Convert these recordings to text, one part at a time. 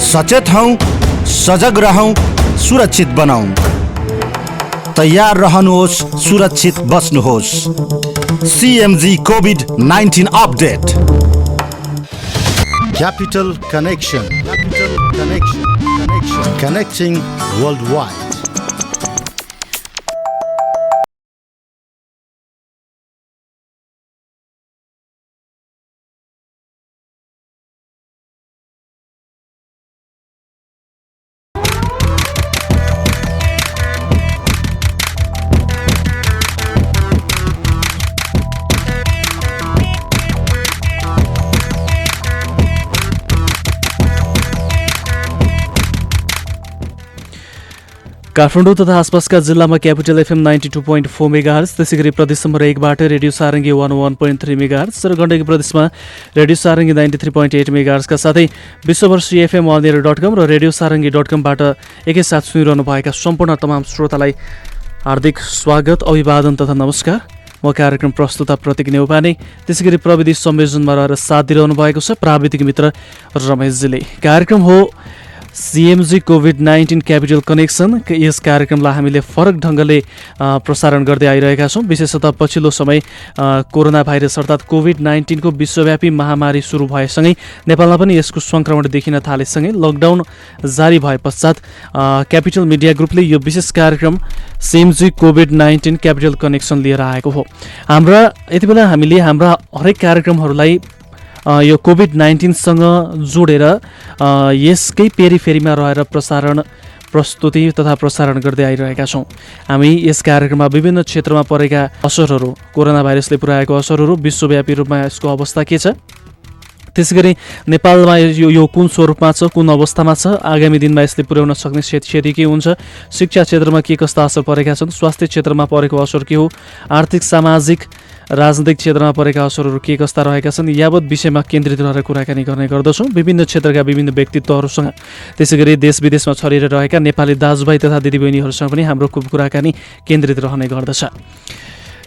सचेत हौं, सजग रहौं, सुरक्षित बनौं। तैयार रहनुहोस्, सुरक्षित बस्नुहोस्। CMG COVID-19 update. Capital Connection. Connecting worldwide. Kathmandu तथा आसपासका जिल्लामा क्यापिटल FM 92.4 मेगाहर्ज, त्यसैगरी प्रदेश नम्बर 1 बाट रेडियो सारङ्गी 101.3 मेगाहर्ज र गण्डकी प्रदेशमा रेडियो सारङ्गी 93.8 मेगाहर्जका साथै विश्वभर CFM.com र रेडियो सारङ्गी.com बाट एकैसाथ सुनिरहनु भएका सम्पूर्ण तमाम श्रोतालाई हार्दिक स्वागत, अभिवादन तथा नमस्कार। म कार्यक्रम प्रस्तुता प्रतीक नेउपाने, त्यसैगरी प्रविधि संयोजनमा रहेर साथ दिइरहनु भएको छ प्राविधिक मित्र रमेशजीले। कार्यक्रम हो CMG COVID-19 क्यापिटल कनेक्सन। यस कार्यक्रमलाई हामीले फरक ढङ्गले प्रसारण गर्दै आइरहेका छौँ। विशेषतः पछिल्लो समय कोरोना भाइरस अर्थात् COVID-19 को विश्वव्यापी महामारी सुरु भएसँगै नेपालमा पनि यसको सङ्क्रमण देखिन थालेसँगै लकडाउन जारी भए पश्चात क्यापिटल मिडिया ग्रुपले यो विशेष कार्यक्रम CMG COVID-19 क्यापिटल कनेक्सन लिएर आएको हो। यति बेला हामीले हाम्रा हरेक कार्यक्रमहरूलाई यो COVID-19सँग जोडेर यसकै पेरिफेरीमा रहेर प्रस्तुति तथा प्रसारण गर्दै आइरहेका छौँ। हामी यस कार्यक्रममा विभिन्न क्षेत्रमा परेका असरहरू, कोरोना भाइरसले पुर्याएको असरहरू, विश्वव्यापी रूपमा यसको अवस्था के छ, त्यसैगरी नेपालमा यो कुन स्वरूपमा छ, कुन अवस्थामा छ, आगामी दिनमा यसले पुर्याउन सक्ने क्षति के हुन्छ, शिक्षा क्षेत्रमा के कस्ता असर परेका छन्, स्वास्थ्य क्षेत्रमा परेको असर के हो, आर्थिक सामाजिक राजनैतिक क्षेत्रमा परेका असरहरू के कस्ता रहेका छन्, यावत विषयमा केन्द्रित रहेर कुराकानी गर्ने गर्दछौँ विभिन्न क्षेत्रका विभिन्न व्यक्तित्वहरूसँग। त्यसैगरी देश विदेशमा छरिएर रहेका नेपाली दाजुभाइ तथा दिदीबहिनीहरूसँग पनि हाम्रो कुराकानी केन्द्रित रहने गर्दछ।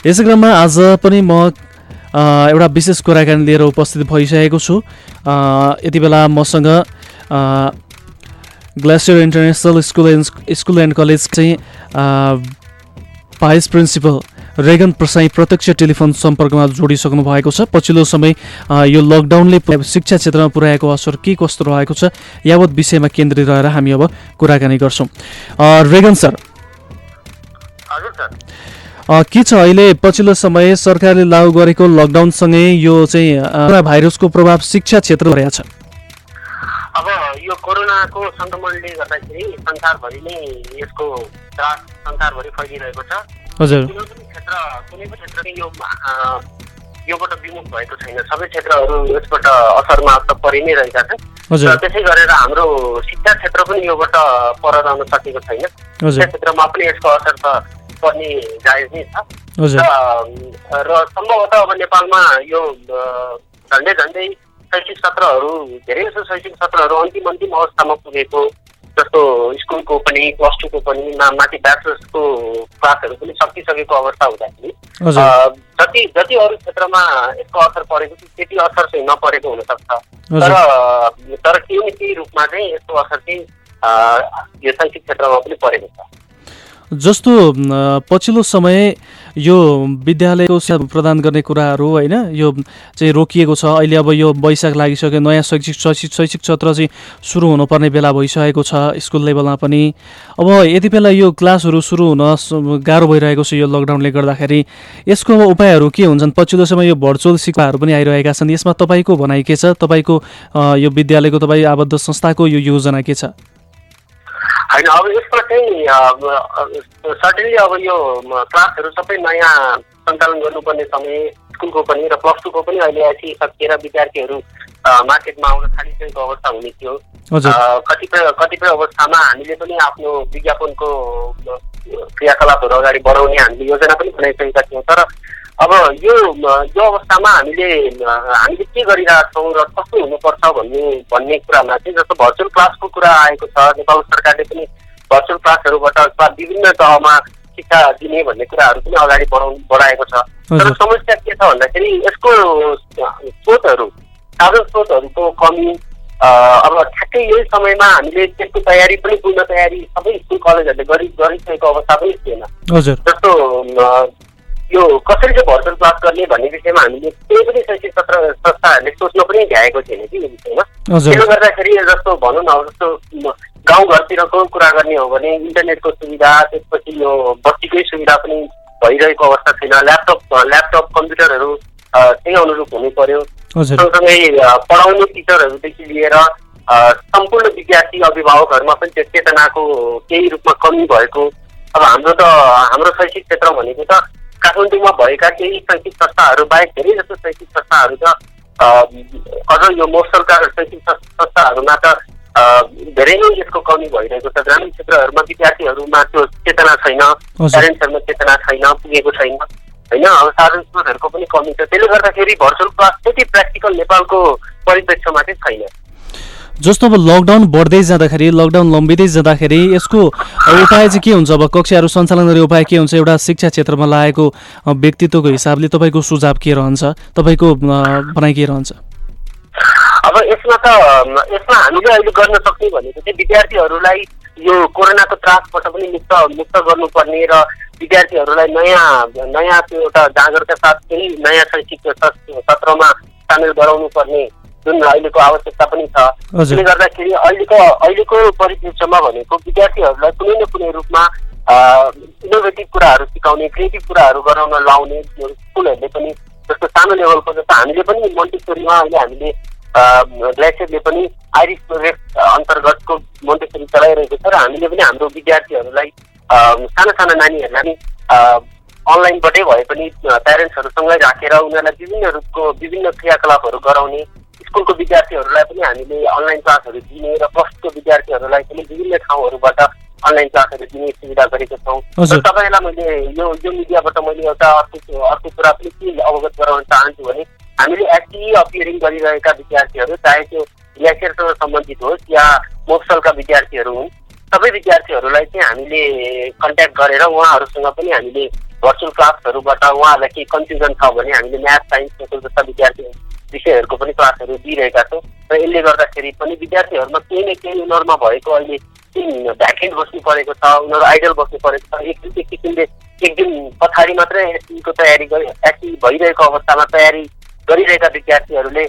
यसै क्रममा आज पनि म एउटा विशेष कुराकानी लिएर उपस्थित भइसकेको छु। यति बेला मसँग glacier International School and college चाहिँ भाइस प्रिन्सिपल रेगन प्रसाई प्रत्यक्ष टेलिफोन सम्पर्कमा जोडिसक्नु भएको छ। पछिल्लो समय यो लकडाउनले शिक्षा क्षेत्रमा पुर्याएको असर के कस्तो रहेको छ, यावत विषयमा केन्द्रित रहेर हामी अब कुराकानी गर्छौँ। रेगन सर, हजुर सर, के छ अहिले पछिल्लो समय सरकारले लागू गरेको लकडाउनसँगै यो चाहिँ कोरोना भाइरसको प्रभाव शिक्षा क्षेत्रमा परेको छ? अब यो कोरोनाको संक्रमणले गर्दाखेरि संसारभरि नै यसको त्रास संसारभरि फैलिरहेको छ। हजुर, कुनै पनि क्षेत्र योबाट विमुख भएको छैन। सबै क्षेत्रहरू यसबाट असरमा त परि नै रहेका छन् र त्यसै गरेर हाम्रो शिक्षा क्षेत्र पनि योबाट पर रहन सकेको छैन। शिक्षा क्षेत्रमा पनि यसको असर त पर्ने जायज नै छ र सम्भवतः अब नेपालमा यो झन्डै शैक्षिक सत्रहरू, धेरै जसो शैक्षिक सत्रहरू अन्तिम अवस्थामा पुगेको, जस्तो स्कुलको पनि, प्लस 2 को पनि, माथि ब्याचलर्सको क्लासहरू पनि सकिसकेको अवस्था हुँदाखेरि जति अरू क्षेत्रमा यसको असर परेको थियो त्यति असर चाहिँ नपरेको हुनसक्छ। तर केही न केही रूपमा चाहिँ यसको असर चाहिँ यो शैक्षिक क्षेत्रमा पनि परेको छ। जस्तो पछिल्लो समय यो विद्यालयको सेवा प्रदान गर्ने कुराहरू होइन, यो चाहिँ रोकिएको छ। अहिले अब यो वैशाख लागिसक्यो, नयाँ शैक्षिक सत्र चाहिँ सुरु हुनुपर्ने बेला भइसकेको छ स्कुल लेभलमा पनि। अब यति बेला यो क्लासहरू सुरु हुन गाह्रो भइरहेको छ यो लकडाउनले गर्दाखेरि। यसको अब उपायहरू के हुन्छन्? पछिल्लो समय यो भर्चुअल शिक्षाहरू पनि आइरहेका छन्, यसमा तपाईँको भनाइ के छ? तपाईँको यो विद्यालयको, तपाईँ आबद्ध संस्थाको यो योजना के छ? होइन, अब यसमा चाहिँ सर्टेनली अब यो क्लासहरू सबै नयाँ सञ्चालन गर्नुपर्ने समय स्कुलको पनि र प्लस 2 को पनि अहिले आइसकेर विद्यार्थीहरू मार्केटमा आउन थालिसकेको अवस्था हुने थियो। कतिपय अवस्थामा हामीले पनि आफ्नो विज्ञापनको क्रियाकलापहरू अगाडि बढाउने हामीले योजना पनि बनाइसकेका थियौँ। तर अब यो अवस्थामा हामीले के गरिरहेका छौँ र कस्तो हुनुपर्छ भन्ने कुरामा चाहिँ जस्तो भर्चुअल क्लासको कुरा आएको छ। नेपाल सरकारले पनि भर्चुअल क्लासहरूबाट विभिन्न तहमा शिक्षा दिने भन्ने कुराहरू पनि अगाडि बढाएको छ। तर समस्या के छ भन्दाखेरि यसको साधन स्रोतहरूको कमी अब ठ्याक्कै यही समयमा हामीले त्यसको तयारी पनि पूर्ण तयारी सबै स्कुल कलेजहरूले गरिसकेको अवस्था पनि थिएन। जस्तो यो कसरी चाहिँ भर्चुअल क्लास गर्ने भन्ने विषयमा हामीले केही पनि शैक्षिक संस्थाहरूले सोच्न पनि भ्याएको थिएन कि यो विषयमा। त्यसले गर्दाखेरि जस्तो भनौँ न, जस्तो गाउँघरतिरको कुरा गर्ने हो भने इन्टरनेटको सुविधा, त्यसपछि यो बत्तीकै सुविधा पनि भइरहेको अवस्था छैन। ल्यापटप कम्प्युटरहरू त्यही अनुरूप हुनु पर्यो। सँगसँगै पढाउने टिचरहरूदेखि लिएर सम्पूर्ण विद्यार्थी अभिभावकहरूमा पनि त्यो चेतनाको केही रूपमा कमी भएको। अब हाम्रो शैक्षिक क्षेत्र भनेको त काठमाडौँमा भएका केही शैक्षिक संस्थाहरू बाहेक धेरै जस्तो शैक्षिक संस्थाहरू छ। अझ यो मफसलका शैक्षिक संस्थाहरूमा त धेरै नै यसको कमी भइरहेको छ। ग्रामीण क्षेत्रहरूमा विद्यार्थीहरूमा त्यो चेतना छैन, प्यारेन्ट्सहरूमा चेतना छैन, पुगेको छैन होइन। अब साधन स्रोतहरूको पनि कमी छ। त्यसले गर्दाखेरि भर्चुअल क्लास त्यति प्र्याक्टिकल नेपालको परिप्रेक्ष्यमा चाहिँ छैन। जस्तो अब लकडाउन बढ्दै जाँदाखेरि, लकडाउन लम्बिँदै जाँदाखेरि यसको उपाय चाहिँ के हुन्छ? अब कक्षाहरू सञ्चालन गर्ने उपाय के हुन्छ? एउटा शिक्षा क्षेत्रमा लागेको व्यक्तित्वको हिसाबले तपाईँको सुझाव के रहन्छ, तपाईँको भनाइ के रहन्छ? अब यसमा हामीले अहिले गर्न सक्ने भनेको चाहिँ विद्यार्थीहरूलाई यो कोरोनाको त्रासबाट पनि मुक्त गर्नुपर्ने र विद्यार्थीहरूलाई नयाँ त्यो एउटा जागरका साथ केही नयाँ शैक्षिक सत्रमा सामेल गराउनु पर्ने जुन अहिलेको आवश्यकता पनि छ। त्यसले गर्दाखेरि अहिलेको परिप्रेक्ष्यमा भनेको विद्यार्थीहरूलाई कुनै न कुनै रूपमा इनोभेटिभ कुराहरू सिकाउने, क्रिएटिभ कुराहरू गराउन लाउने स्कुलहरूले पनि, जस्तो सानो लेभलको जस्तो हामीले पनि मोन्टेसोरीमा अहिले हामीले ग्लेसियरले पनि आइरिस प्रोजेक्ट अन्तर्गतको मोन्टेसोरी चलाइरहेको छ र हामीले पनि हाम्रो विद्यार्थीहरूलाई साना नानीहरूलाई अनलाइनबाटै भए पनि प्यारेन्ट्सहरूसँगै राखेर उनीहरूलाई विभिन्न क्रियाकलापहरू गराउने, स्कुलको विद्यार्थीहरूलाई पनि हामीले अनलाइन क्लासहरू दिने र प्लसको विद्यार्थीहरूलाई पनि विभिन्न ठाउँहरूबाट अनलाइन क्लासहरू दिने सुविधा गरेको छौँ। र तपाईँलाई मैले यो मिडियाबाट मैले एउटा अर्को कुरा पनि के अवगत गराउन चाहन्छु भने हामीले एसई अपियरिङ गरिरहेका विद्यार्थीहरू, चाहे त्यो ग्लेसियरसँग सम्बन्धित होस् या मोक्सलका विद्यार्थीहरू हुन्, सबै विद्यार्थीहरूलाई चाहिँ हामीले कन्ट्याक्ट गरेर उहाँहरूसँग पनि हामीले भर्चुअल क्लासहरूबाट उहाँहरूलाई केही कन्फ्युजन छ भने हामीले म्याथ, साइन्स, सोसल जस्ता विषयहरूको पनि क्लासहरू दिइरहेका छौँ। र यसले गर्दाखेरि पनि विद्यार्थीहरूमा केही न केही उनीहरूमा भएको अहिले भ्याकेन्ट बस्नु परेको छ, उनीहरू आइडल बस्नु परेको छ। एक किसिमले एक दिन पछाडि मात्रै एसईको तयारी एसई भइरहेको अवस्थामा तयारी गरिरहेका विद्यार्थीहरूले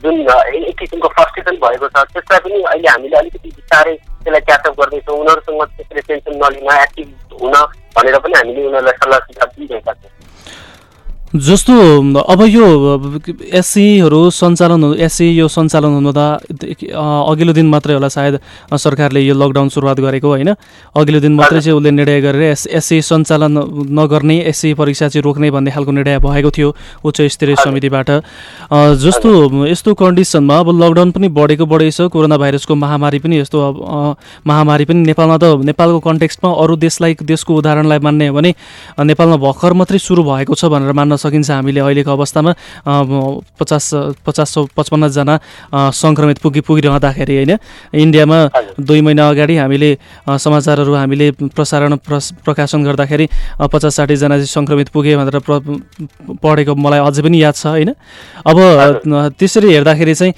जुन एक किसिमको फ्रस्ट्रेसन भएको छ, त्यसलाई पनि अहिले हामीले अलिकति बिस्तारै त्यसलाई क्याचअप गर्दैछौँ। उनीहरूसँग त्यसरी टेन्सन नलिन, एक्टिभ हुन भनेर पनि हामीले उनीहरूलाई सल्लाह सुझाव दिइरहेका छौँ। जस्तो अब यो एसई यो सञ्चालन हुनु त अघिल्लो दिन मात्रै होला सायद सरकारले यो लकडाउन सुरुवात गरेको होइन। अघिल्लो दिन मात्रै चाहिँ उसले निर्णय गरेर एसई सञ्चालन नगर्ने, एसई परीक्षा चाहिँ रोक्ने भन्ने खालको निर्णय भएको थियो उच्च स्तरीय समितिबाट। जस्तो यस्तो कन्डिसनमा अब लकडाउन पनि बढेको छ, कोरोना भाइरसको महामारी पनि महामारी पनि नेपालमा त नेपालको कन्टेक्स्टमा अरू देशको उदाहरणलाई मान्ने हो भने नेपालमा भर्खर मात्रै सुरु भएको छ भनेर मान्न सकिन्छ। हामीले अहिलेको अवस्थामा 50-55 जना सङ्क्रमित पुगिरहँदाखेरि होइन, इन्डियामा 2 महिना अगाडि हामीले समाचारहरू हामीले प्रकाशन गर्दाखेरि 50-60 जना चाहिँ सङ्क्रमित पुगे भनेर पढेको मलाई अझै पनि याद छ होइन। अब त्यसरी हेर्दाखेरि चाहिँ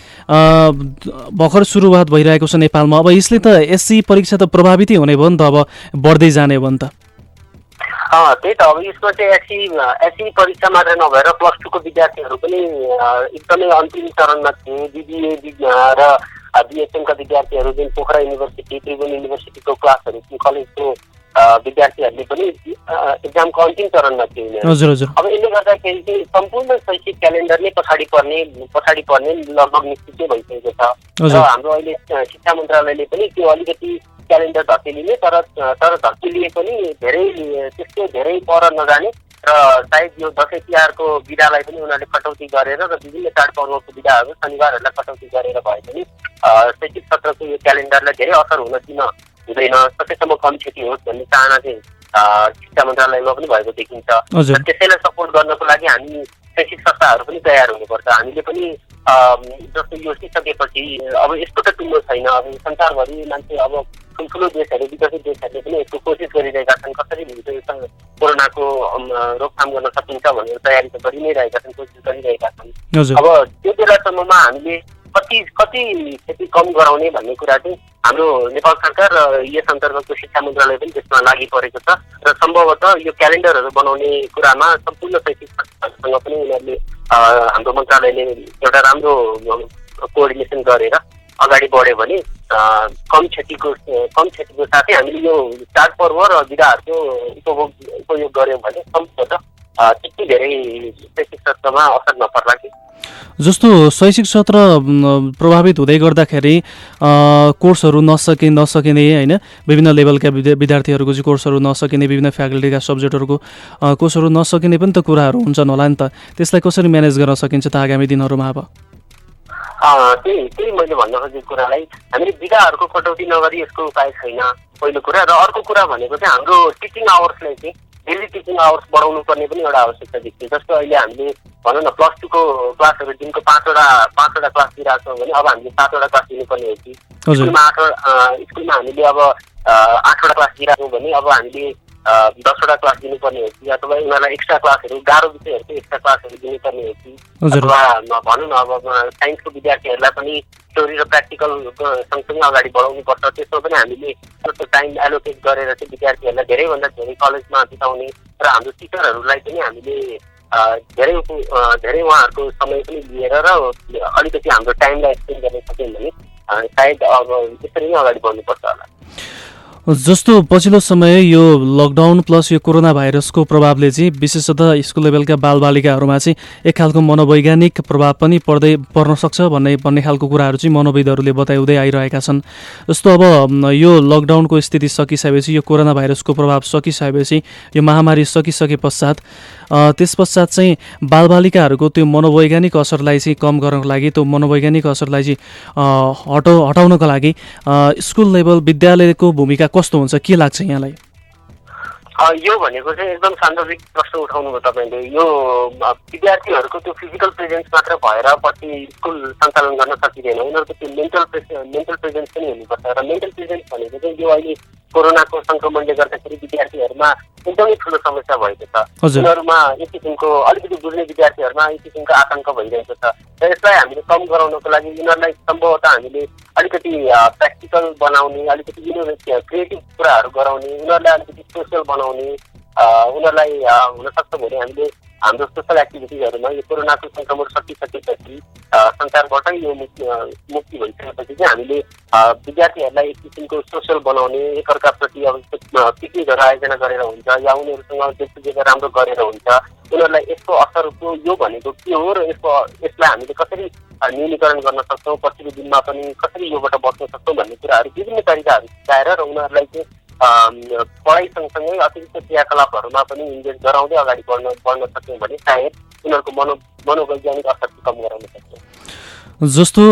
भर्खर सुरुवात भइरहेको छ नेपालमा। अब यसले त एसई परीक्षा त प्रभावितै हुने भयो नि त, अब बढ्दै जाने भयो नि त। त्यही त। अब यसको चाहिँ एसई परीक्षा मात्रै नभएर प्लस 2 को विद्यार्थीहरू पनि एकदमै अन्तिम चरणमा थिए। बिबिए र बिएसएमका विद्यार्थीहरू जुन पोखरा युनिभर्सिटी, त्रिभुवन युनिभर्सिटीको क्लासहरू कलेजको विद्यार्थीहरूले पनि एक्जामको अन्तिम चरणमा थिए। अब यसले गर्दाखेरि चाहिँ सम्पूर्ण शैक्षिक क्यालेन्डर नै पछाडि पर्ने लगभग निश्चित भइसकेको छ। र हाम्रो अहिले शिक्षा मन्त्रालयले पनि त्यो अलिकति क्यालेन्डर धकेलिने, तर धकेलिए पनि त्यस्तो धेरै पर नजाने र सायद यो दसैँ तिहारको बिदालाई पनि उनीहरूले कटौती गरेर र विभिन्न चाडपर्वको बिदाहरू शनिबारहरूलाई कटौती गरेर भए पनि शैक्षिक सत्रको यो क्यालेन्डरलाई धेरै असर हुन दिन हुँदैन, सकेसम्म कम क्षति होस् भन्ने चाहना चाहिँ शिक्षा मन्त्रालयमा पनि भएको देखिन्छ। र त्यसैलाई सपोर्ट गर्नको लागि हामी शैक्षिक संस्थाहरू पनि तयार हुनुपर्छ। हामीले पनि जस्तो यो सिसकेपछि अब यस्तो त टुङ्गो छैन। अब संसारभरि मान्छे, अब ठुल्ठुलो देशहरू, विकसित देशहरूले पनि यसको कोसिस गरिरहेका छन्, कसरी कोरोनाको रोकथाम गर्न सकिन्छ भनेर तयारी त गरि नै रहेका छन्, कोसिस गरिरहेका छन्। अब त्यो बेलासम्ममा हामीले कति क्षति कम गराउने भन्ने कुरा चाहिँ हाम्रो नेपाल सरकार र यस अन्तर्गतको शिक्षा मन्त्रालय पनि त्यसमा लागि परेको छ र सम्भवतः यो क्यालेन्डरहरू बनाउने कुरामा सम्पूर्ण शैक्षिक संस्थानसँग पनि उनीहरूले हाम्रो मन्त्रालयले एउटा राम्रो कोअर्डिनेसन गरेर अगाडि बढ्यो भने कम क्षतिको साथै हामीले यो चाडपर्व र बिदाहरूको उपयोग गर्यौँ भने सम्भवतः त्यति धेरै शैक्षिक सत्रमा असर नपर्ला कि। जस्तो शैक्षिक सत्र प्रभावित हुँदै गर्दाखेरि कोर्सहरू नसकिने होइन, विभिन्न लेभलका विद्यार्थीहरूको चाहिँ कोर्सहरू नसकिने, विभिन्न फ्याकल्टीका सब्जेक्टहरूको कोर्सहरू नसकिने पनि त कुराहरू हुन्छन् होला नि त। त्यसलाई कसरी म्यानेज गर्न सकिन्छ त आगामी दिनहरूमा? अब त्यही मैले भन्न खोजेको कुरालाई हामीले बिदाहरूको कटौती नगरी यसको उपाय छैन पहिलो कुरा। र अर्को कुरा भनेको चाहिँ हाम्रो टिचिङ आवर्सलाई चाहिँ डेली टिचिङ आवर्स बढाउनु पर्ने पनि एउटा आवश्यकता देखियो। जस्तो अहिले हामीले भनौँ न +2 को क्लासहरू दिनको 5वटा क्लास दिइरहेको छौँ भने अब हामीले 7वटा क्लास दिनुपर्ने हो कि। स्कुलमा हामीले अब 8वटा क्लास दिइरहेको भने अब हामीले 10वटा क्लास दिनुपर्ने हो कि, अथवा उनीहरूलाई एक्स्ट्रा क्लासहरू गाह्रो विषयहरूको एक्स्ट्रा क्लासहरू दिनुपर्ने हो कि, अथवा भनौँ न अब साइन्सको विद्यार्थीहरूलाई पनि थ्योरी र प्र्याक्टिकल सँगसँगै अगाडि बढाउनु पर्छ। त्यसमा पनि हामीले जस्तो टाइम एलोकेट गरेर चाहिँ विद्यार्थीहरूलाई धेरैभन्दा धेरै कलेजमा बिताउने र हाम्रो टिचरहरूलाई पनि हामीले धेरै उहाँहरूको समय पनि लिएर र अलिकति हाम्रो टाइमलाई एक्सटेन्ड गर्न सक्यौँ भने सायद अब त्यसरी नै अगाडि बढ्नुपर्छ होला। जस्तो पछिल्लो समय यो लकडाउन प्लस यो कोरोना भाइरसको प्रभावले चाहिँ विशेषतः स्कुल लेभलका बालबालिकाहरूमा चाहिँ एक खालको मनोवैज्ञानिक प्रभाव पनि पर्न सक्छ भन्ने खालको कुराहरू चाहिँ मनोविदहरूले बताउँदै आइरहेका छन्। जस्तो अब यो लकडाउनको स्थिति सकिसकेपछि, यो कोरोना भाइरसको प्रभाव सकिसकेपछि, यो महामारी सकिसके पश्चात त्यस पश्चात चाहिँ बालबालिकाहरूको त्यो मनोवैज्ञानिक असरलाई चाहिँ कम गर्नको लागि, त्यो मनोवैज्ञानिक असरलाई चाहिँ हटाउनको लागि स्कुल लेभल विद्यालयको भूमिका कस्तो हुन्छ, के लाग्छ यहाँलाई? यो भनेको चाहिँ एकदम सान्दर्भिक प्रश्न उठाउनुभयो तपाईँले। यो विद्यार्थीहरूको त्यो फिजिकल प्रेजेन्स मात्र भएर पछि स्कुल सञ्चालन गर्न सकिँदैन, उनीहरूको त्यो मेन्टल प्रेजेन्स पनि हुनुपर्छ। र मेन्टल प्रेजेन्स भनेको चाहिँ यो अहिले कोरोनाको सङ्क्रमणले गर्दाखेरि विद्यार्थीहरूमा एकदमै ठुलो समस्या भएको छ। उनीहरूमा एक किसिमको अलिकति बुझ्ने विद्यार्थीहरूमा एक किसिमको आतङ्क भइरहेको छ र यसलाई हामीले कम गराउनको लागि यिनीहरूलाई सम्भवतः हामीले अलिकति प्र्याक्टिकल बनाउने, अलिकति इनोभेटिभ क्रिएटिभ कुराहरू गराउने, उनीहरूलाई अलिकति सोसियल बनाउने, उनीहरूलाई हुनसक्छ भने हामीले हाम्रो सोसल एक्टिभिटिजहरूमा यो कोरोनाको सङ्क्रमण सकिसकेपछि संसारबाटै यो मुक्ति भइसकेपछि चाहिँ हामीले विद्यार्थीहरूलाई एक किसिमको सोसल बनाउने, एकअर्काप्रति अब पिकनिकहरू आयोजना गरेर हुन्छ या उनीहरूसँग गेट टुगेदर राम्रो गरेर हुन्छ, उनीहरूलाई यसको असरको यो भनेको के हो र यसलाई हामीले कसरी न्यूनीकरण गर्न सक्छौँ, पछिल्लो दिनमा पनि कसरी योबाट बच्न सक्छौँ भन्ने कुराहरू विभिन्न तरिकाहरू सिकाएर र उनीहरूलाई चाहिँ पढाइ सँगसँगै अतिरिक्त क्रियाकलापहरूमा पनि इन्गेज गराउँदै अगाडि बढ्न सक्यौँ भने सायद उनीहरूको मनोवैज्ञानिक असर कम गराउन सक्छौँ। जस्तो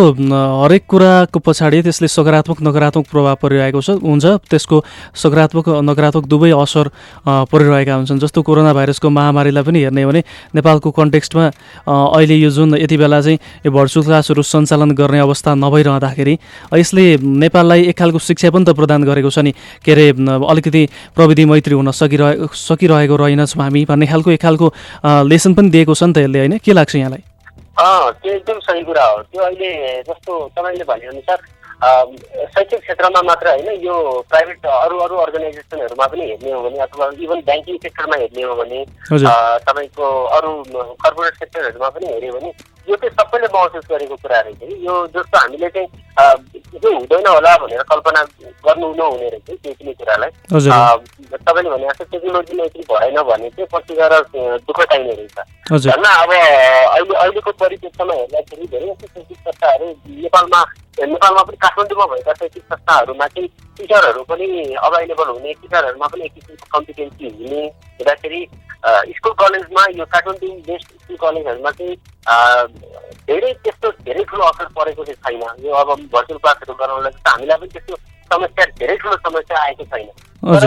हरेक कुराको पछाडि त्यसले सकारात्मक नकारात्मक प्रभाव परिरहेको हुन्छ, त्यसको सकारात्मक नकारात्मक दुवै असर परिरहेका हुन्छन्। जस्तो कोरोना भाइरसको महामारीलाई पनि हेर्ने हो भने नेपालको कन्टेक्स्टमा अहिले यो जुन यति बेला चाहिँ यो भर्चुअल क्लासहरू सञ्चालन गर्ने अवस्था नभइरहँदाखेरि यसले नेपाललाई एक खालको शिक्षा पनि त प्रदान गरेको छ नि, के अरे अलिकति प्रविधि मैत्री हुन सकिरहेको रहेनछौँ हामी भन्ने खालको एक खालको लेसन पनि दिएको छ नि त यसले, होइन? के लाग्छ यहाँलाई? त्यो एकदम सही कुरा हो। त्यो अहिले जस्तो तपाईँले भनेअनुसार शैक्षिक क्षेत्रमा मात्र होइन, यो प्राइभेट अरू अर्गनाइजेसनहरूमा पनि हेर्ने हो भने अथवा इभन ब्याङ्किङ सेक्टरमा हेर्ने हो भने, तपाईँको अरू कर्पोरेट सेक्टरहरूमा पनि हेऱ्यो भने यो चाहिँ सबैले महसुस गरेको कुरा रहेछ कि यो जस्तो हामीले चाहिँ यो हुँदैन होला भनेर कल्पना गर्नु नहुने रहेछ केही पनि कुरालाई। तपाईँले भने जस्तो टेक्नोलोजी मैत्री भएन भने चाहिँ पछि गएर दुःख चाहिने रहेछ। होइन अब अहिलेको परिप्रेक्षमा हेर्दाखेरि धेरै जस्तो शैक्षिक संस्थाहरू नेपालमा पनि काठमाडौँमा भएका शैक्षिक संस्थाहरूमा चाहिँ टिचरहरू पनि अभाइलेबल हुने, टिचरहरूमा पनि एक किसिमको कम्पिटेन्सी हुने हुँदाखेरि स्कुल कलेजमा यो काठमाडौँ बेस्ड स्कुल कलेजहरूमा चाहिँ धेरै ठुलो असर परेको चाहिँ छैन। यो अब भर्चुअल क्लासहरू गराउनलाई हामीलाई पनि त्यस्तो समस्या, धेरै ठुलो समस्या आएको छैन। तर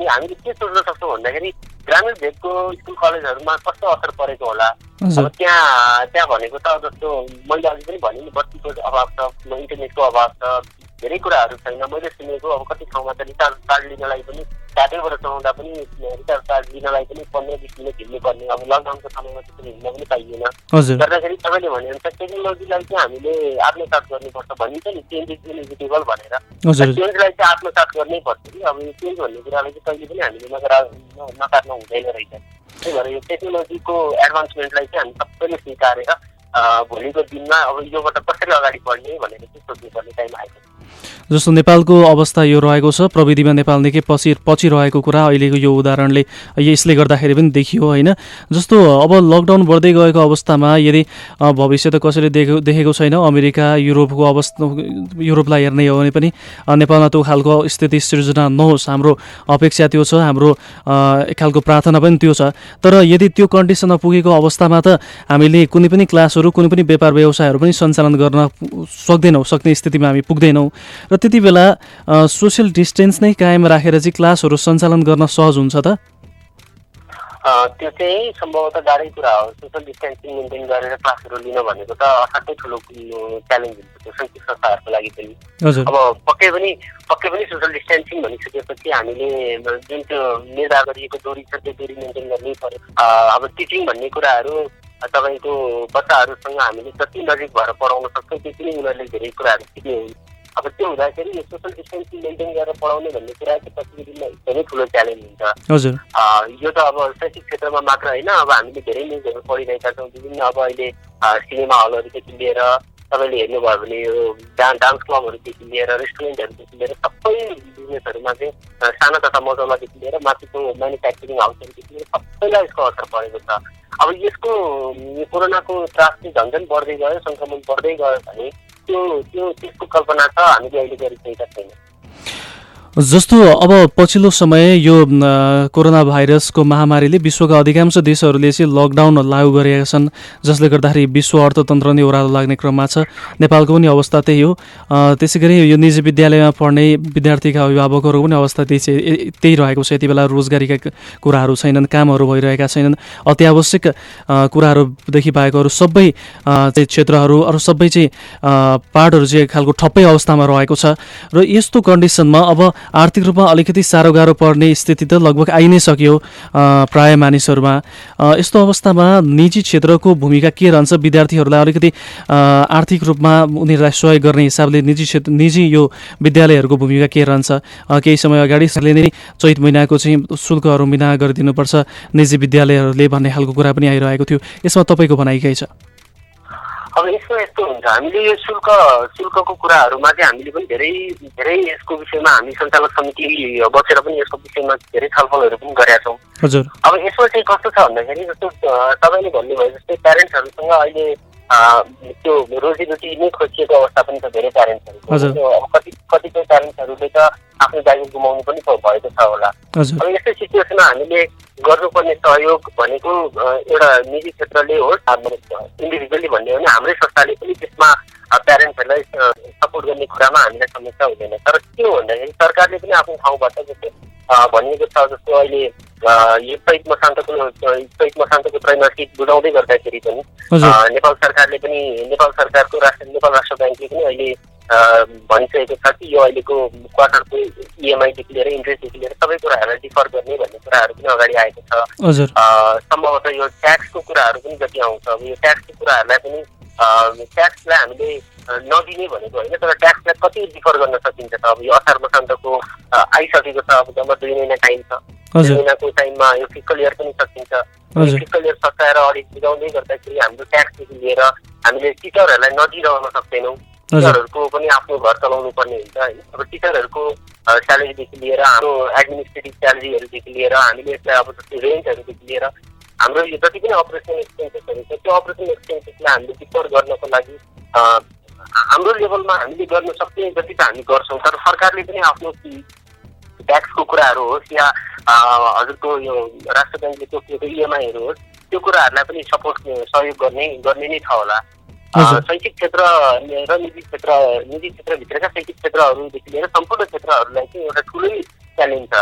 हामीले के सोच्न सक्छौँ भन्दाखेरि ग्रामीण भेगको स्कुल कलेजहरूमा कस्तो असर परेको होला। अब त्यहाँ भनेको त जस्तो मैले अघि पनि भने नि, बत्तीको अभाव छ, इन्टरनेटको अभाव छ, धेरै कुराहरू छैन। मैले सुनेको अब कति ठाउँमा त रिचार्ज कार्ड लिनलाई पनि ट्याबैबाट चलाउँदा पनि रिचार्ज कार्ड लिनलाई पनि 15-20 मिनट हिँड्नुपर्ने, अब लकडाउनको समयमा त्यसरी हिँड्न पनि पाइएन। गर्दाखेरि तपाईँले भनेअनुसार टेक्नोलोजीलाई चाहिँ हामीले आत्मसात गर्नुपर्छ भनिन्छ नि, चेन्ज इज इनेभिटेबल भनेर। चेन्जलाई चाहिँ आत्मसात गर्नै पर्छ कि। अब यो चेन्ज भन्ने कुरालाई चाहिँ कहिले पनि हामीले नकार्न हुँदैन रहेछ। त्यही भएर यो टेक्नोलोजीको एडभान्समेन्टलाई चाहिँ हामी सबैले स्वीकारेर भोलिको दिनमा अब योबाट कसरी अगाडि बढ्ने भनेर चाहिँ सोच्नुपर्ने टाइम आएको छ। जस्तो नेपालको अवस्था यो रहेको छ, प्रविधिमा नेपाल निकै पछि रहेको कुरा अहिलेको यो उदाहरणले यसले गर्दाखेरि पनि देखियो होइन। जस्तो अब लकडाउन बढ्दै गएको अवस्थामा यदि भविष्य त कसैले देखेको छैन, अमेरिका युरोपको अवस्था, युरोपलाई हेर्ने हो भने पनि नेपालमा त्यो खालको स्थिति सृजना नहोस्, हाम्रो अपेक्षा त्यो छ, हाम्रो एक खालको प्रार्थना पनि त्यो छ। तर यदि त्यो कन्डिसनमा पुगेको अवस्थामा त हामीले कुनै पनि क्लासहरू, कुनै पनि व्यापार व्यवसायहरू पनि सञ्चालन गर्न सक्ने स्थितिमा हामी पुग्दैनौँ। र त्यति बेला सोसियल डिस्टेन्स नै कायम राखेर चाहिँ क्लासहरू सञ्चालन गर्न सहज हुन्छ त? त्यो चाहिँ सम्भवतः गाह्रै कुरा हो। सोसियल डिस्टेन्सिङ मेन्टेन गरेर क्लासहरू लिन भनेको त असाध्यै ठुलो च्यालेन्ज हुन्छ त्यो शैक्षिक संस्थाहरूको लागि पनि। अब पक्कै पनि सोसियल डिस्टेन्सिङ भनिसकेपछि हामीले जुन त्यो निर्धार गरिएको दूरी छ त्यो दूरी मेन्टेन गर्नै पर्यो। अब टिचिङ भन्ने कुराहरू तपाईँको बच्चाहरूसँग हामीले जति नजिक भएर पढाउन सक्छौँ त्यति नै उनीहरूले धेरै कुराहरू सिक्ने हुन्छ। अब त्यो हुँदाखेरि यो सोसियल डिस्टेन्सिङ मेन्टेन गरेर पढाउने भन्ने कुरा चाहिँ पछिल्लो दिनमा एकदमै ठुलो च्यालेन्ज हुन्छ। यो त अब शैक्षिक क्षेत्रमा मात्र होइन, अब हामीले धेरै न्युजहरू पढिरहेका छौँ। विभिन्न अब अहिले सिनेमा हलहरूदेखि लिएर तपाईँले हेर्नुभयो भने यो डान्स क्लबहरूदेखि लिएर रेस्टुरेन्टहरूदेखि लिएर सबै बिजनेसहरूमा चाहिँ साना तथा मजौलादेखि लिएर माथिको म्यानुफ्याक्चरिङ हाउसहरूदेखि लिएर सबैलाई यसको असर परेको छ। अब यसको कोरोनाको त्रास चाहिँ झन्झन बढ्दै गयो, सङ्क्रमण बढ्दै गयो भने त्यसको कल्पना छ हामीले अहिले गरिसकेका छैनौँ। जस्तो अब पछिल्लो समय यो कोरोना भाइरसको महामारीले विश्वका अधिकांश देशहरूले चाहिँ लकडाउन लागू गरेका छन्, जसले गर्दाखेरि विश्व अर्थतन्त्र नै ओह्रालो लाग्ने क्रममा छ। नेपालको पनि अवस्था त्यही हो। त्यसै गरी यो निजी विद्यालयमा पढ्ने विद्यार्थीका अभिभावकहरूको पनि अवस्था त्यही रहेको छ। यति बेला रोजगारीका कुराहरू छैनन्, कामहरू भइरहेका छैनन्, अत्यावश्यक कुराहरूदेखि बाहेक अरू सबै चाहिँ क्षेत्रहरू, अरू सबै चाहिँ पार्टहरू चाहिँ एक खालको ठप्पै अवस्थामा रहेको छ। र यस्तो कन्डिसनमा अब आर्थिक रूपमा अलिकति साह्रो गाह्रो पर्ने स्थिति त लगभग आइ नै सक्यो प्राय मानिसहरूमा। यस्तो अवस्थामा निजी क्षेत्रको भूमिका के रहन्छ? विद्यार्थीहरूलाई अलिकति आर्थिक रूपमा उनीहरूलाई सहयोग गर्ने हिसाबले निजी यो विद्यालयहरूको भूमिका के रहन्छ? केही समय अगाडि सरकारले नै चैत महिनाको चाहिँ शुल्कहरू बिना गरिदिनुपर्छ निजी विद्यालयहरूले भन्ने खालको कुरा पनि आइरहेको थियो। यसमा तपाईँको भनाइ के छ? अब यसमा यस्तो हुन्छ, हामीले यो शुल्कको कुराहरूमा चाहिँ हामीले पनि धेरै यसको विषयमा हामी सञ्चालक समिति बसेर पनि यसको विषयमा धेरै छलफलहरू पनि गरेका छौँ। हजुर। अब यसमा चाहिँ कस्तो छ भन्दाखेरि जस्तो तपाईँले भन्नुभयो जस्तै प्यारेन्ट्सहरूसँग अहिले त्यो रोजीरोटी नै खोजिएको अवस्था पनि छ धेरै प्यारेन्ट्सहरू। अब कतिपय प्यारेन्ट्सहरूले त आफ्नो जागिर गुमाउनु पनि भएको छ होला। अब यस्तै सिचुएसनमा हामीले गर्नुपर्ने सहयोग भनेको एउटा निजी क्षेत्रले होस्, इन्डिभिजुअली भन्ने हो भने हाम्रै संस्थाले पनि त्यसमा प्यारेन्ट्सहरूलाई सपोर्ट गर्ने कुरामा हामीलाई समस्या हुँदैन। तर के हो भन्दाखेरि सरकारले पनि आफ्नो ठाउँबाट जस्तो भनिएको छ, जस्तो अहिले यो चैत मसान्तको त्रैमासिक बुझाउँदै गर्दाखेरि पनि नेपाल सरकारको नेपाल राष्ट्र ब्याङ्कले पनि अहिले भनिसकेको छ कि यो अहिलेको क्वार्टरको इएमआईदेखि लिएर इन्ट्रेस्टदेखि लिएर सबै कुराहरूलाई डिफर गर्ने भन्ने कुराहरू पनि अगाडि आएको छ। सम्भवतः यो ट्याक्सको कुराहरू पनि जति आउँछ, अब यो ट्याक्सको कुराहरूलाई पनि ट्याक्सलाई हामीले नदिने भनेको होइन, तर ट्याक्सलाई कति डिफर गर्न सकिन्छ त? अब यो असार मसान्तको आइसकेको छ, अब जम्मा 2 महिना टाइम छ। 2 महिनाको टाइममा यो फिस्कल इयर पनि सकिन्छ। फिस्कल इयर सकाएर अडिट बुझाउँदै गर्दाखेरि हाम्रो ट्याक्सदेखि लिएर हामीले टिचरहरूलाई नदिइरहन सक्दैनौँ। टिचरहरूको पनि आफ्नो घर चलाउनु पर्ने हुन्छ होइन। अब टिचरहरूको स्यालेरीदेखि लिएर हाम्रो एडमिनिस्ट्रेटिभ स्यालेरीहरूदेखि लिएर हामीले यसलाई अब जस्तै रेन्टहरूदेखि लिएर हाम्रो यो जति पनि अपरेसनल एक्सपेन्सेसहरू छ त्यो अपरेसनल एक्सपेन्सेसलाई हामीले डिफर गर्नको लागि हाम्रो लेभलमा हामीले गर्न सक्ने जति त हामी गर्छौँ। तर सरकारले पनि आफ्नो ट्याक्सको कुराहरू होस् या हजुरको यो राष्ट्र ब्याङ्कले तोकिएको इएमआईहरू होस्, त्यो कुराहरूलाई पनि सहयोग गर्ने नै छ होला। शैक्षिक क्षेत्र र निजी क्षेत्रभित्रका शैक्षिक क्षेत्रहरूदेखि लिएर सम्पूर्ण क्षेत्रहरूलाई चाहिँ एउटा ठुलै च्यालेन्ज छ।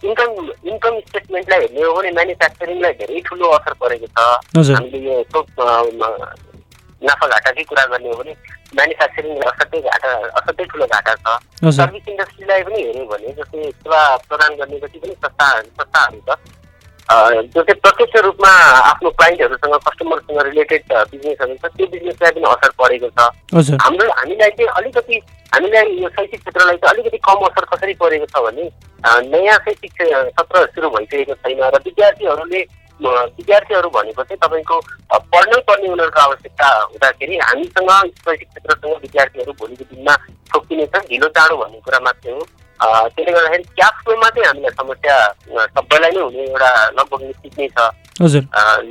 इन्कम स्टेटमेन्टलाई हेर्ने हो भने म्यानुफ्याक्चरिङलाई धेरै ठुलो असर परेको छ। हामीले यो नाफाघाटाकै कुरा गर्ने हो भने म्यानुफ्याक्चरिङ असाध्यै ठुलो घाटा छ। सर्भिस इन्डस्ट्रीलाई पनि हेऱ्यो भने जस्तै सेवा प्रदान गर्ने जति पनि संस्थाहरू छ जो चाहिँ प्रत्यक्ष रूपमा आफ्नो क्लाइन्टहरूसँग कस्टमरसँग रिलेटेड बिजनेसहरू छ त्यो बिजनेसलाई पनि असर परेको छ। हामीलाई चाहिँ अलिकति हामीलाई यो शैक्षिक क्षेत्रलाई चाहिँ अलिकति कम असर कसरी परेको छ भने नयाँ शैक्षिक सत्र सुरु भइसकेको छैन र विद्यार्थीहरू भनेको चाहिँ तपाईँको पढ्नै पर्ने उनीहरूको आवश्यकता हुँदाखेरि हामीसँग शैक्षिक क्षेत्रसँग विद्यार्थीहरू भोलिको दिनमा ठोक्किनेछन् ढिलो चाँडो भन्ने कुरा मात्रै हो। त्यसले गर्दाखेरि क्यास फ्लोमा चाहिँ हामीलाई समस्या सबैलाई नै हुने एउटा लगभग निश्चित नै छ।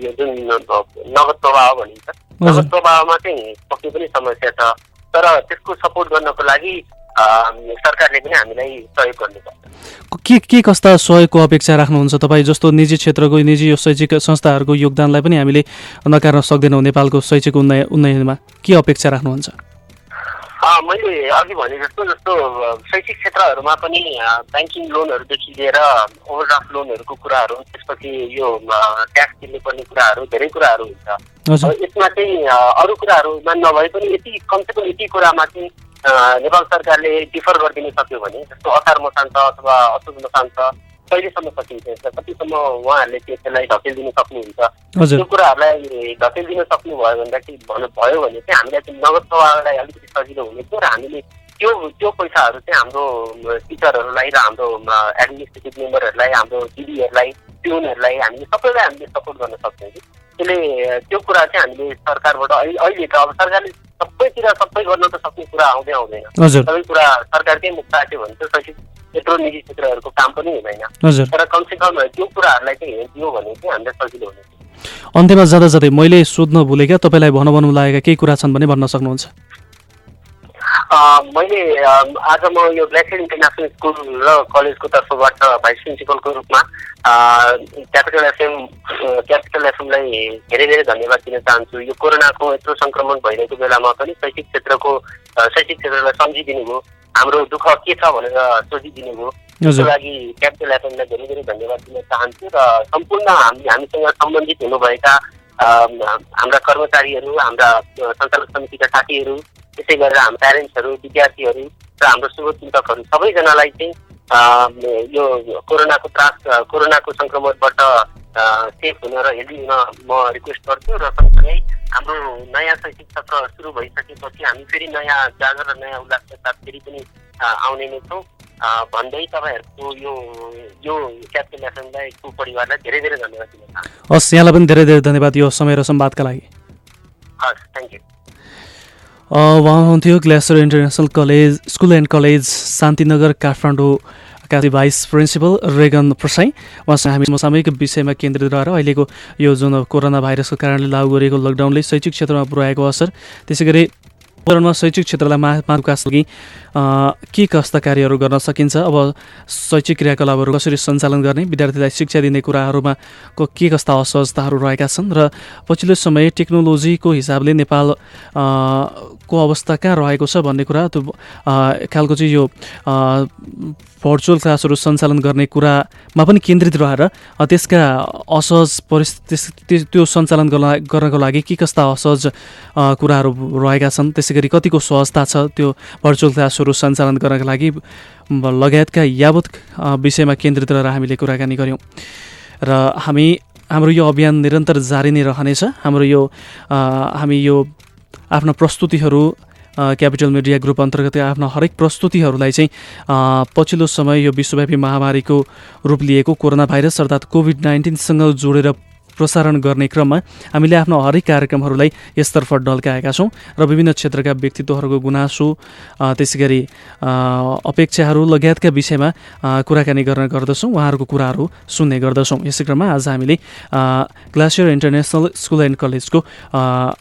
यो जुन नगद प्रवाह भनिन्छ नगद प्रवाहमा चाहिँ पक्कै पनि समस्या छ तर त्यसको सपोर्ट गर्नको लागि सरकारले पनि हामीलाई सहयोग गर्नुपर्छ। के कस्ता सहयोगको अपेक्षा राख्नुहुन्छ तपाईँ? जस्तो निजी क्षेत्रको निजी शैक्षिक संस्थाहरूको योगदानलाई पनि हामीले नकार्न सक्दैनौँ। नेपालको शैक्षिक उन्नयनमा के अपेक्षा राख्नुहुन्छ? मैले अघि भने जस्तो शैक्षिक क्षेत्रहरूमा पनि ब्याङ्किङ लोनहरूदेखि लिएर ओभरड्राफ्ट लोनहरूको कुराहरू त्यसपछि यो ट्याक्स तिर्नु पर्ने कुराहरू धेरै कुराहरू हुन्छ। यसमा चाहिँ अरू कुराहरूमा नभए पनि यति कमसेकम यति कुरामा चाहिँ नेपाल सरकारले डिफर गरिदिन सक्यो भने जस्तो असार मसान्त अथवा असोज मसान्त कहिलेसम्म सकिन्छ कतिसम्म उहाँहरूले त्यसलाई ढकेलिदिन सक्नुहुन्छ त्यो कुराहरूलाई ढकेलिदिन सक्नुभयो भयो भने चाहिँ हामीलाई चाहिँ नगद प्रवाहलाई अलिकति सजिलो हुनेछ र हामीले त्यो पैसाहरू चाहिँ हाम्रो टिचरहरूलाई र हाम्रो एडमिनिस्ट्रेटिभ मेम्बरहरूलाई हाम्रो दिदीहरूलाई पिउनहरूलाई हामीले सबैलाई हामीले सपोर्ट गर्न सक्छौँ। त्यसले त्यो कुरा चाहिँ हामीले सरकारबाट अहिले त अब सरकारले सबैतिर सबै गर्न त सक्ने कुरा आउँदैन सबै कुरा सरकारकै मुख ताट्यो भने चाहिँ शैक्षिक क्षेत्र निजी क्षेत्रहरूको काम पनि हुँदैन तर कमसेकम त्यो कुराहरूलाई चाहिँ हेरिदियो भने चाहिँ हामीलाई सजिलो हुनेछ। अन्त्यमा जाँदा जाँदै मैले सोध्न भुलेका तपाईँलाई भन्नु लागेका केही कुरा छन् भने भन्न सक्नुहुन्छ? मैले आज म यो ग्लेसियर इन्टरनेसनल स्कुल र कलेजको तर्फबाट भाइस प्रिन्सिपलको रूपमा क्यापिटल एफएमलाई धेरै धेरै धन्यवाद दिन चाहन्छु। यो कोरोनाको यत्रो सङ्क्रमण भइरहेको बेलामा पनि शैक्षिक क्षेत्रलाई सम्झिदिनु भयो हाम्रो दुःख के छ भनेर सोचिदिनु भयो त्यसको लागि क्यापिटल एफएमलाई धेरै धेरै धन्यवाद दिन चाहन्छु र सम्पूर्ण हामीसँग सम्बन्धित हुनुभएका हाम्रा कर्मचारीहरू हाम्रा सञ्चालक समितिका साथीहरू त्यसै गरेर हाम्रो प्यारेन्ट्सहरू विद्यार्थीहरू र हाम्रो शुभचिन्तकहरू सबैजनालाई चाहिँ यो कोरोनाको सङ्क्रमणबाट सेफ हुन र हेल्दी हुन म रिक्वेस्ट गर्छु र सँगसँगै हाम्रो नयाँ शैक्षिक सत्र सुरु भइसकेपछि हामी फेरि नयाँ जागर र नयाँ उल्लासका साथ फेरि पनि आउने नै छौँ भन्दै तपाईँहरूको यो क्यापिटल एफएमलाई परिवारलाई धेरै धेरै धन्यवाद दिन चाहन्छु। हस् यहाँलाई पनि धेरै धेरै धन्यवाद यो समय र संवादका लागि। हस् थ्याङ्क यू। उहाँ हुनुहुन्थ्यो Glacier International School and College Shantinagar काठमाडौँका भाइस प्रिन्सिपल रेगन प्रसाई। उहाँसँग हामी समसामयिक विषयमा केन्द्रित रहेर अहिलेको यो जुन कोरोना भाइरसको कारणले लागू गरेको लकडाउनले शैक्षिक क्षेत्रमा पुर्याएको असर त्यसै गरी पर्यावरणमा शैक्षिक क्षेत्रलाई विकासका लागि के कस्ता कार्यहरू गर्न सकिन्छ, अब शैक्षिक क्रियाकलापहरू कसरी सञ्चालन गर्ने, विद्यार्थीलाई शिक्षा दिने कुराहरूमा के कस्ता असहजताहरू रहेका छन् र पछिल्लो समय टेक्नोलोजीको हिसाबले नेपाल को अवस्था कहाँ रहेको छ भन्ने कुरा त्यो खालको चाहिँ यो भर्चुअल क्लासहरू सञ्चालन गर्ने कुरामा पनि केन्द्रित रहेर त्यसका असहज परिस्थिति त्यो सञ्चालन गर्नको लागि के कस्ता असहज कुराहरू रहेका छन् त्यसै गरी कतिको सहजता छ त्यो भर्चुअल क्लासहरू सञ्चालन गर्नका लागि लगायतका यावत विषयमा केन्द्रित रहेर हामीले कुराकानी गऱ्यौँ र हाम्रो यो अभियान निरन्तर जारी नै रहनेछ। हामी यो आफ्ना प्रस्तुतिहरू क्यापिटल मिडिया ग्रुप अन्तर्गत आफ्ना हरेक प्रस्तुतिहरूलाई चाहिँ पछिल्लो समय यो विश्वव्यापी महामारीको रूप लिएको कोरोना भाइरस अर्थात् कोभिड-19सँग जोडेर प्रसारण गर्ने क्रममा हामीले आफ्नो हरेक कार्यक्रमहरूलाई यसतर्फ ढल्काएका छौँ र विभिन्न क्षेत्रका व्यक्तित्वहरूको गुनासो त्यसै गरी अपेक्षाहरू लगायतका विषयमा कुराकानी गर्न गर्दछौँ, उहाँहरूको कुराहरू सुन्ने गर्दछौँ। यसै क्रममा आज हामीले ग्लेसियर इन्टरनेसनल स्कुल एन्ड कलेजको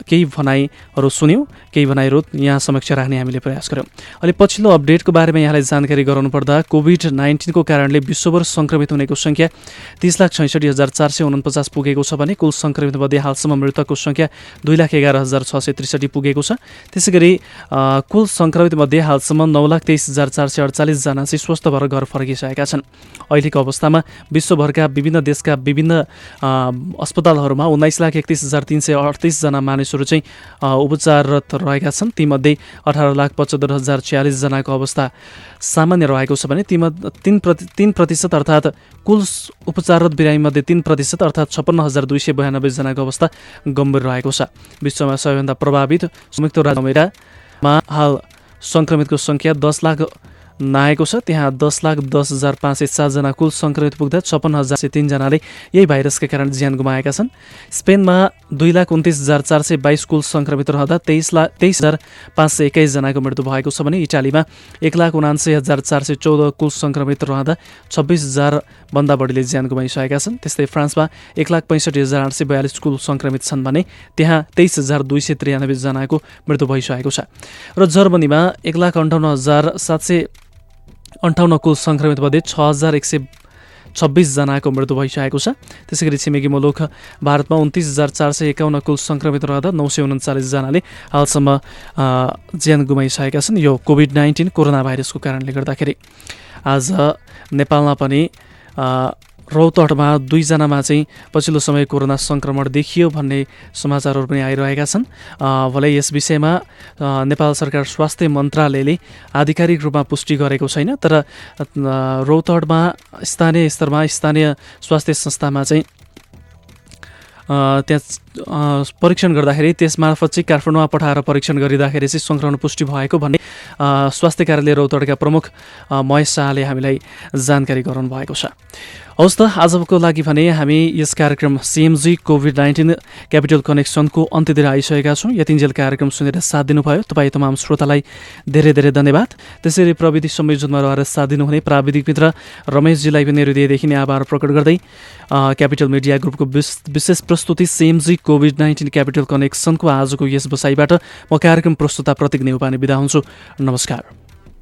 केही भनाइहरू सुन्यौँ, केही भनाइहरू यहाँ समक्ष राख्ने हामीले प्रयास गऱ्यौँ। अहिले पछिल्लो अपडेटको बारेमा यहाँलाई जानकारी गराउनुपर्दा कोभिड-19को कारणले विश्वभर सङ्क्रमित हुनेको सङ्ख्या 30,66,449 पुगेको छ भने कुल सङ्क्रमितमध्ये हालसम्म मृतकको सङ्ख्या 2,11,663 पुगेको छ। त्यसै गरी कुल सङ्क्रमितमध्ये हालसम्म 9,23,448 जना चाहिँ स्वस्थ भएर घर फर्किसकेका छन्। अहिलेको अवस्थामा विश्वभरका विभिन्न देशका विभिन्न अस्पतालहरूमा 19,31,338 जना मानिसहरू चाहिँ उपचाररत रहेका छन्। तीमध्ये 18,75,046 जनाको अवस्था सामान्य रहेको छ भने 3% अर्थात् कुल उपचाररत बिरामीमध्ये 3% अर्थात् 56,292 जनाको अवस्था गम्भीर रहेको छ। विश्वमा सबैभन्दा प्रभावित संयुक्त राज्य अमेरिकामा हाल सङ्क्रमितको सङ्ख्या 10 लाख नआएको छ। त्यहाँ 10,10,507 जना कुल सङ्क्रमित पुग्दा 56,003 जनाले यही भाइरसका कारण ज्यान गुमाएका छन्। स्पेनमा 2,29,422 कुल सङ्क्रमित रहँदा 23,521 जनाको मृत्यु भएको छ भने इटालीमा 1,79,414 कुल सङ्क्रमित रहँदा 26,000 भन्दा बढीले ज्यान गुमाइसकेका छन्। त्यस्तै फ्रान्समा 1,65,842 कुल सङ्क्रमित छन् भने त्यहाँ 23,293 जनाको मृत्यु भइसकेको छ। र जर्मनीमा 1,58,758 कुल सङ्क्रमितमध्ये 6,126 जनाको मृत्यु भइसकेको छ। त्यसै गरी छिमेकी मुलुक भारतमा 29,451 कुल सङ्क्रमित रहँदा 939 जनाले हालसम्म ज्यान गुमाइसकेका छन् यो कोभिड-19 कोरोना भाइरसको कारणले गर्दाखेरि। आज नेपालमा पनि रौतहटमा 2 जनामा चाहिँ पछिल्लो समय कोरोना सङ्क्रमण देखियो भन्ने समाचारहरू पनि आइरहेका छन्। भलै यस विषयमा नेपाल सरकार स्वास्थ्य मन्त्रालयले आधिकारिक रूपमा पुष्टि गरेको छैन। तर रौतहटमा स्थानीय स्तरमा स्थानीय स्वास्थ्य संस्थामा चाहिँ त्यहाँ परीक्षण गर्दाखेरि त्यसमार्फत चाहिँ काठमाडौँमा पठाएर परीक्षण गरिँदाखेरि चाहिँ सङ्क्रमण पुष्टि भएको भन्ने स्वास्थ्य कार्यालय रौतहटका प्रमुख महेश शाहले हामीलाई जानकारी गराउनु भएको छ। हवस् त आजको लागि भने हामी यस कार्यक्रम CMG कोभिड-19 क्यापिटल कनेक्सनको अन्त्यतिर आइसकेका छौँ। यतिन्जेल कार्यक्रम सुनेर साथ दिनुभयो तपाईँ तमाम श्रोतालाई धेरै धेरै धन्यवाद। त्यसरी प्रविधि संयोजनमा रहेर साथ दिनुहुने प्राविधिक मित्र रमेशजीलाई पनि हृदयदेखि नै आभार प्रकट गर्दै क्यापिटल मिडिया ग्रुपको विशेष प्रस्तुति CMG कोभिड-19 क्यापिटल कनेक्सनको आजको यस बसाइबाट म कार्यक्रम प्रस्तुता प्रतीक नेउपाने बिदा हुन्छु। नमस्कार।